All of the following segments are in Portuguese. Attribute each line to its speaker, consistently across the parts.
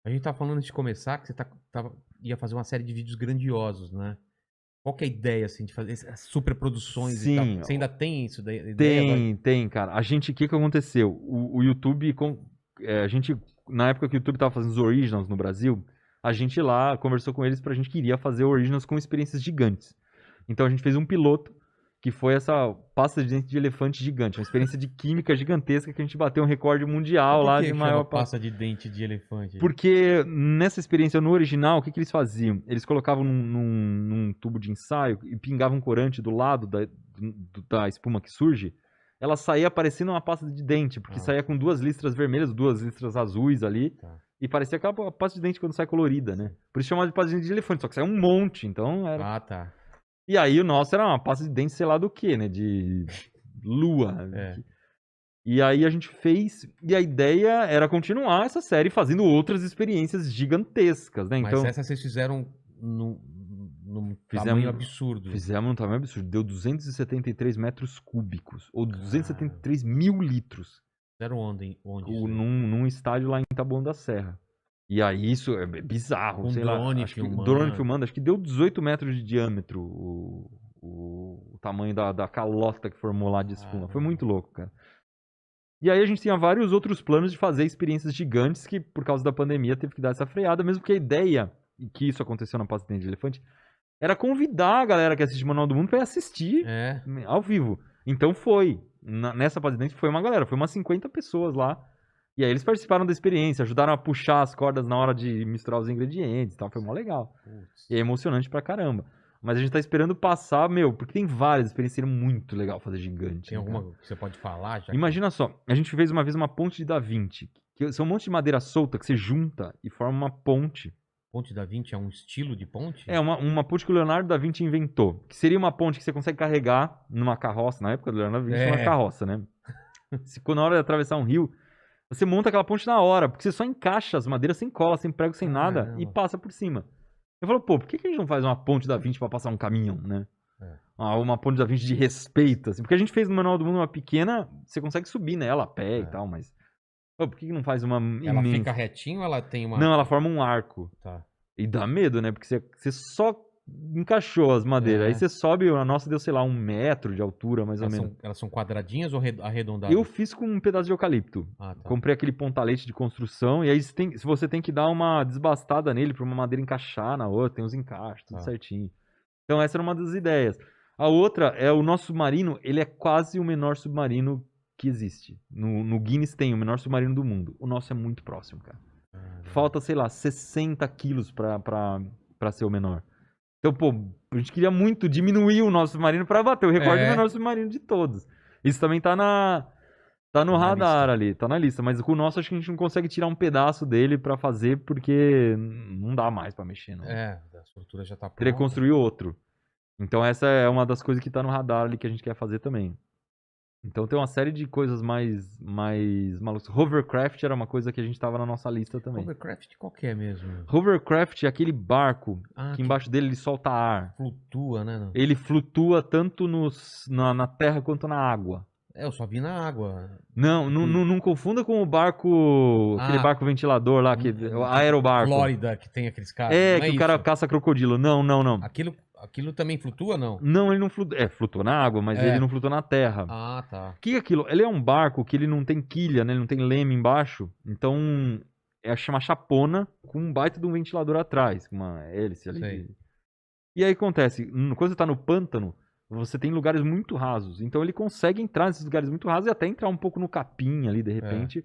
Speaker 1: A gente tá falando antes de começar que você ia fazer uma série de vídeos grandiosos, né? Qual que é a ideia, assim, de fazer essas superproduções e tal?
Speaker 2: Sim,
Speaker 1: Você ainda tem isso, da ideia? Vai...
Speaker 2: tem, cara. O que que aconteceu? O YouTube, a gente, na época que o YouTube tava fazendo os Originals no Brasil, a gente lá conversou com eles pra gente queria fazer Originals com experiências gigantes. Então a gente fez um piloto, que foi essa pasta de dente de elefante gigante, uma experiência de química gigantesca que a gente bateu um recorde
Speaker 1: Por
Speaker 2: mundial
Speaker 1: que
Speaker 2: lá
Speaker 1: que
Speaker 2: de
Speaker 1: chama
Speaker 2: maior pasta.
Speaker 1: pasta de dente de elefante?
Speaker 2: Porque nessa experiência no original, o que, que eles faziam? Eles colocavam num tubo de ensaio e pingavam corante do lado da espuma que surge. Ela saía parecendo uma pasta de dente, porque
Speaker 1: Ah,
Speaker 2: saía com duas listras vermelhas, duas listras azuis ali.
Speaker 1: tá.
Speaker 2: E parecia aquela pasta de dente quando sai colorida, né? Por isso chamava de pasta de dente de elefante, só que saiu um monte, então era.
Speaker 1: Ah, tá.
Speaker 2: E aí o nosso era uma pasta de dente, sei lá do que, né? De lua.
Speaker 1: É.
Speaker 2: E aí a gente fez, e a ideia era continuar essa série fazendo outras experiências gigantescas, né?
Speaker 1: Mas
Speaker 2: Então,
Speaker 1: essa vocês fizeram num tamanho
Speaker 2: fizemos,
Speaker 1: absurdo.
Speaker 2: fizemos um tamanho absurdo, deu 273 metros cúbicos, ou
Speaker 1: Cara,
Speaker 2: 273 mil litros,
Speaker 1: fizeram onde isso aí?
Speaker 2: num estádio lá em Taboão da Serra. E aí isso é bizarro,
Speaker 1: Com
Speaker 2: sei lá,
Speaker 1: drone
Speaker 2: acho que drone
Speaker 1: filmando.
Speaker 2: filmando, acho que deu 18 metros de diâmetro o tamanho da calota que formou lá de espuma. Foi
Speaker 1: Caramba.
Speaker 2: muito louco, cara. E aí a gente tinha vários outros planos de fazer experiências gigantes que, por causa da pandemia, teve que dar essa freada, mesmo que a ideia, e que isso aconteceu na Pasta de Elefante, era convidar a galera que assiste Manual do Mundo pra ir assistir
Speaker 1: É.
Speaker 2: ao vivo. Então foi. Nessa Pasta de Dente foi uma galera, foi umas 50 pessoas lá. E aí eles participaram da experiência, ajudaram a puxar as cordas na hora de misturar os ingredientes e tal. Foi mó legal.
Speaker 1: Putz.
Speaker 2: E é emocionante pra caramba. Mas a gente tá esperando passar, meu, porque tem várias experiências, seria muito legal fazer gigante,
Speaker 1: Tem
Speaker 2: né, cara?
Speaker 1: alguma que você pode falar? Já que...
Speaker 2: Imagina só, a gente fez uma vez uma ponte de Da Vinci, que são um monte de madeira solta que você junta e forma uma ponte.
Speaker 1: Ponte da Vinci é um estilo de ponte?
Speaker 2: É uma ponte que o Leonardo da Vinci inventou, que seria uma ponte que você consegue carregar numa carroça, na época do Leonardo da Vinci, uma
Speaker 1: É.
Speaker 2: carroça, né? Na hora de atravessar um rio, você monta aquela ponte na hora, porque você só encaixa as madeiras sem cola, sem prego, sem nada, e
Speaker 1: Caramba.
Speaker 2: passa por cima. Eu falo, pô, por que a gente não faz uma ponte da Vinci pra passar um caminhão, né?
Speaker 1: É.
Speaker 2: Uma ponte da Vinci de respeito, assim. Porque a gente fez no Manual do Mundo uma pequena, você consegue subir nela a pé e
Speaker 1: É.
Speaker 2: tal, mas... Pô, por que não faz uma
Speaker 1: Ela fica
Speaker 2: imensa?
Speaker 1: retinho ou ela tem uma.
Speaker 2: Não, ela forma um arco.
Speaker 1: Tá.
Speaker 2: E dá medo, né? Porque você só encaixou as madeiras. Aí
Speaker 1: É.
Speaker 2: você sobe, a nossa deu, sei lá, 1 metro de altura, mais ou menos.
Speaker 1: Elas são quadradinhas ou arredondadas?
Speaker 2: Eu fiz com um pedaço de eucalipto.
Speaker 1: Ah, tá.
Speaker 2: Comprei aquele pontalete de construção. E aí se você tem que dar uma desbastada nele pra uma madeira encaixar na outra. Tem os encaixes, tudo
Speaker 1: Tá.
Speaker 2: certinho. Então essa era uma das ideias. A outra é o nosso submarino. Ele é quase o menor submarino que existe. No Guinness tem o menor submarino do mundo. O nosso é muito próximo, cara. Falta, sei lá, 60 quilos pra ser o menor. Então, pô, a gente queria muito diminuir o nosso submarino pra bater o recorde do
Speaker 1: É.
Speaker 2: menor submarino de todos. Isso também tá no
Speaker 1: Tá na
Speaker 2: radar
Speaker 1: lista.
Speaker 2: ali, tá na lista. Mas com o nosso, acho que a gente não consegue tirar um pedaço dele pra fazer, porque não dá mais pra mexer, não.
Speaker 1: É, a estrutura já tá
Speaker 2: Teria que
Speaker 1: pronta.
Speaker 2: construir outro. Então essa é uma das coisas que tá no radar ali que a gente quer fazer também. Então tem uma série de coisas mais malucas. Hovercraft era uma coisa que a gente tava na nossa lista também.
Speaker 1: Hovercraft qual que é mesmo?
Speaker 2: Hovercraft é aquele barco que
Speaker 1: que
Speaker 2: embaixo dele ele solta ar.
Speaker 1: flutua, né?
Speaker 2: Ele flutua tanto na terra quanto na água.
Speaker 1: É, eu só vi na água.
Speaker 2: Não confunda com o barco, aquele
Speaker 1: Ah,
Speaker 2: barco ventilador lá, o aerobarco.
Speaker 1: Flórida, que tem aqueles caras.
Speaker 2: É,
Speaker 1: Não
Speaker 2: que o
Speaker 1: isso.
Speaker 2: cara caça crocodilo. Não.
Speaker 1: Aquilo também flutua, não?
Speaker 2: Não, ele não flutua. É, flutua na água, mas
Speaker 1: É.
Speaker 2: ele não flutua na terra.
Speaker 1: Ah, tá.
Speaker 2: O que é aquilo? Ele é um barco que ele não tem quilha, né? Ele não tem leme embaixo. Então, chama chapona com um baita de um ventilador atrás, com uma hélice ali.
Speaker 1: Sei.
Speaker 2: E aí acontece, quando você tá no pântano, você tem lugares muito rasos. Então ele consegue entrar nesses lugares muito rasos e até entrar um pouco no capim ali, de repente,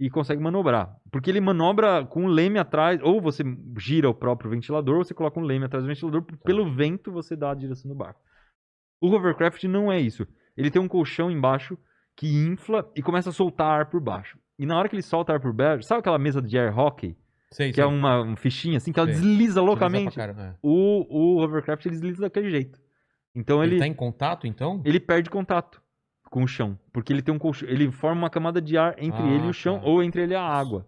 Speaker 2: e consegue manobrar. Porque ele manobra com um leme atrás, ou você gira o próprio ventilador, ou você coloca um leme atrás do ventilador, pelo vento você dá a direção do barco. O hovercraft não é isso. Ele tem um colchão embaixo que infla e começa a soltar ar por baixo. E na hora que ele solta ar por baixo, sabe aquela mesa de air hockey?
Speaker 1: Sei,
Speaker 2: Que é uma fichinha assim, que ela
Speaker 1: Sei.
Speaker 2: desliza
Speaker 1: Utiliza
Speaker 2: loucamente.
Speaker 1: pra caramba, é.
Speaker 2: O hovercraft ele desliza daquele jeito. Então
Speaker 1: Ele tá em contato, então?
Speaker 2: ele perde contato com o chão. Porque ele tem um colchão. Ele forma uma camada de ar entre ele e o chão,
Speaker 1: tá.
Speaker 2: ou entre ele e a água.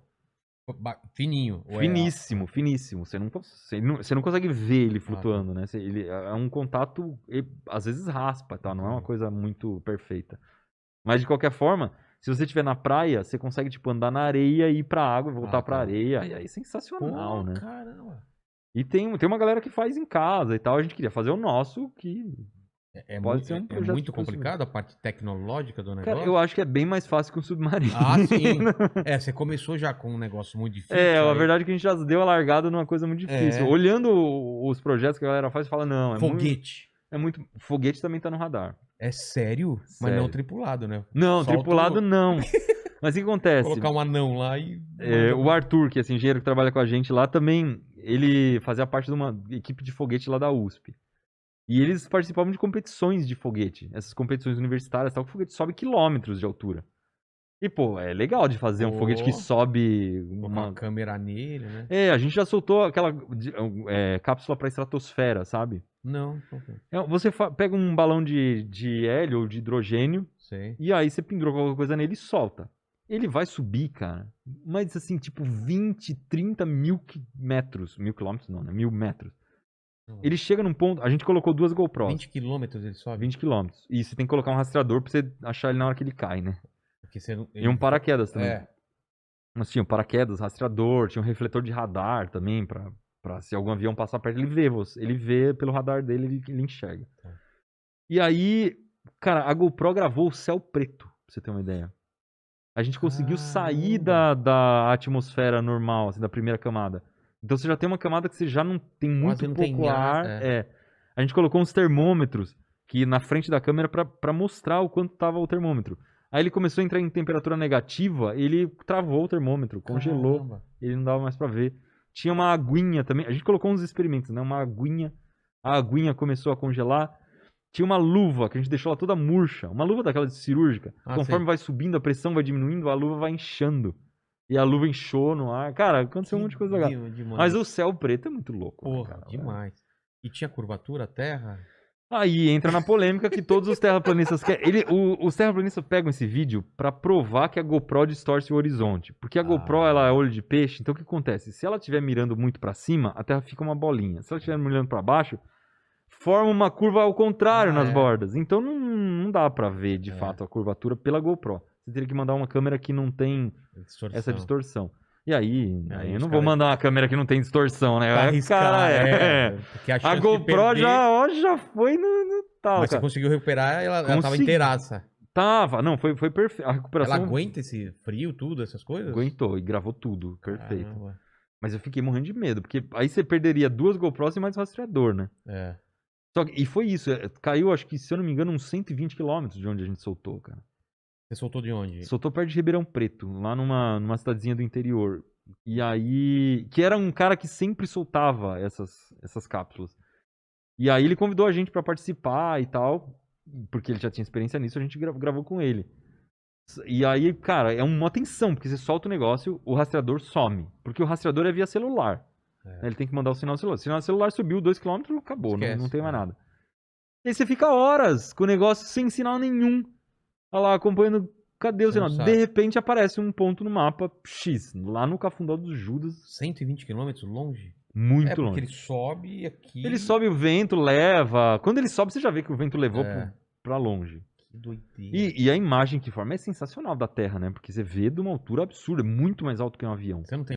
Speaker 1: Fininho. ou é-
Speaker 2: Finíssimo, finíssimo. Você não consegue ver ele flutuando, né? Ele é um contato, às vezes raspa, tá? Não é uma coisa muito perfeita. Mas de qualquer forma, Se você estiver na praia, você consegue, tipo, andar na areia e ir pra água e voltar pra
Speaker 1: tá.
Speaker 2: areia. E aí é sensacional,
Speaker 1: Pô,
Speaker 2: né?
Speaker 1: caramba.
Speaker 2: E tem uma galera que faz em casa e tal. A gente queria fazer o nosso, que pode ser um
Speaker 1: É
Speaker 2: projeto
Speaker 1: muito
Speaker 2: de próximo.
Speaker 1: complicado a parte tecnológica do negócio?
Speaker 2: Cara, eu acho que é bem mais fácil que um submarino.
Speaker 1: Ah, sim. Você começou já com um negócio muito difícil.
Speaker 2: A
Speaker 1: aí-
Speaker 2: verdade é que a gente já deu a largada numa coisa muito difícil.
Speaker 1: É.
Speaker 2: Olhando os projetos que a galera faz, fala, não,
Speaker 1: Foguete.
Speaker 2: muito... Foguete também tá no radar.
Speaker 1: É sério? Mas
Speaker 2: Sério.
Speaker 1: não tripulado, né?
Speaker 2: Não,
Speaker 1: Solta
Speaker 2: tripulado não. Mas o que acontece?
Speaker 1: Colocar um anão lá e...
Speaker 2: O Arthur, que é esse engenheiro que trabalha com a gente lá, também, ele fazia parte de uma equipe de foguete lá da USP. E eles participavam de competições de foguete. Essas competições universitárias, tal, que o foguete sobe quilômetros de altura. E, pô, é legal de fazer um foguete que sobe
Speaker 1: Uma câmera nele, né?
Speaker 2: A gente já soltou aquela cápsula pra estratosfera, sabe?
Speaker 1: Não.
Speaker 2: Você pega um balão de hélio ou de hidrogênio,
Speaker 1: Sei.
Speaker 2: e aí você pendura qualquer coisa nele e solta. Ele vai subir, cara, mas assim, tipo 20, 30 mil metros. 1000 quilômetros não, né? 1000 metros. Ele chega num ponto... A gente colocou 2 GoPros.
Speaker 1: 20 quilômetros ele sobe?
Speaker 2: 20 quilômetros. E você tem que colocar um rastreador pra você achar ele na hora que ele cai, né?
Speaker 1: Porque você não...
Speaker 2: E um paraquedas também.
Speaker 1: É.
Speaker 2: Nós tinha um paraquedas, rastreador, tinha um refletor de radar também, pra se algum avião passar perto, ele vê você. Ele vê pelo radar dele, ele enxerga.
Speaker 1: Tá.
Speaker 2: E aí, cara, a GoPro gravou o céu preto, pra você ter uma ideia. A gente conseguiu sair da atmosfera normal, assim, da primeira camada. Então você já tem uma camada que você já não tem muito
Speaker 1: não
Speaker 2: pouco
Speaker 1: tem
Speaker 2: ar.
Speaker 1: ar,
Speaker 2: A gente colocou uns termômetros que na frente da câmera pra mostrar o quanto tava o termômetro. Aí ele começou a entrar em temperatura negativa, ele travou o termômetro, congelou,
Speaker 1: Caramba.
Speaker 2: ele não dava mais pra ver. Tinha uma aguinha também, a gente colocou uns experimentos, né? Uma aguinha, a aguinha começou a congelar. Tinha uma luva que a gente deixou ela toda murcha, uma luva daquela de cirúrgica. Conforme vai subindo, a pressão vai diminuindo, a luva vai inchando. E a luva inchou no ar. Cara, aconteceu um monte de coisa legal.
Speaker 1: Demais.
Speaker 2: Mas o céu preto é muito louco.
Speaker 1: Porra,
Speaker 2: né, cara?
Speaker 1: demais. E tinha curvatura a terra?
Speaker 2: Aí entra na polêmica que todos os terraplanistas querem. Os terraplanistas pegam esse vídeo pra provar que a GoPro distorce o horizonte. Porque a GoPro ela é olho de peixe, então o que acontece? Se ela estiver mirando muito pra cima, a Terra fica uma bolinha. Se ela estiver mirando pra baixo, forma uma curva ao contrário nas bordas. Então não dá pra ver de fato a curvatura pela GoPro. Você teria que mandar uma câmera que não tem essa distorção. E aí eu não vou mandar uma câmera que não tem distorção, né?
Speaker 1: Porque
Speaker 2: a GoPro já foi no tal.
Speaker 1: Mas
Speaker 2: cara.
Speaker 1: você conseguiu recuperar, ela tava inteiraça.
Speaker 2: Tava, não, foi perfeito. A recuperação...
Speaker 1: Ela aguenta esse frio, tudo, essas coisas?
Speaker 2: Aguentou e gravou tudo, perfeito.
Speaker 1: Caramba.
Speaker 2: Mas eu fiquei morrendo de medo, porque aí você perderia 2 GoPros e mais um rastreador, né? E foi isso, caiu, acho que, se eu não me engano, uns 120 quilômetros de onde a gente soltou, cara.
Speaker 1: Você soltou de onde?
Speaker 2: Soltou perto de Ribeirão Preto, lá numa cidadezinha do interior. E aí... Que era um cara que sempre soltava essas cápsulas. E aí ele convidou a gente pra participar e tal, porque ele já tinha experiência nisso, a gente gravou com ele. E aí, cara, é uma tensão, porque você solta o negócio, o rastreador some. Porque o rastreador é via celular. Ele tem que mandar o sinal do celular. Se o sinal do celular subiu 2 km, acabou, não tem mais nada. E aí você fica horas com o negócio sem sinal nenhum. Olha lá, acompanhando, cadê o sinal? De repente aparece um ponto no mapa X, lá no Cafundó dos Judas.
Speaker 1: 120 km longe?
Speaker 2: Muito longe.
Speaker 1: Porque ele sobe aqui...
Speaker 2: Ele sobe, o vento leva... Quando ele sobe, você já vê que o vento levou pra longe.
Speaker 1: Que doideira.
Speaker 2: E a imagem que forma é sensacional da Terra, né? Porque você vê de uma altura absurda, muito mais alto que um avião.
Speaker 1: Você não tem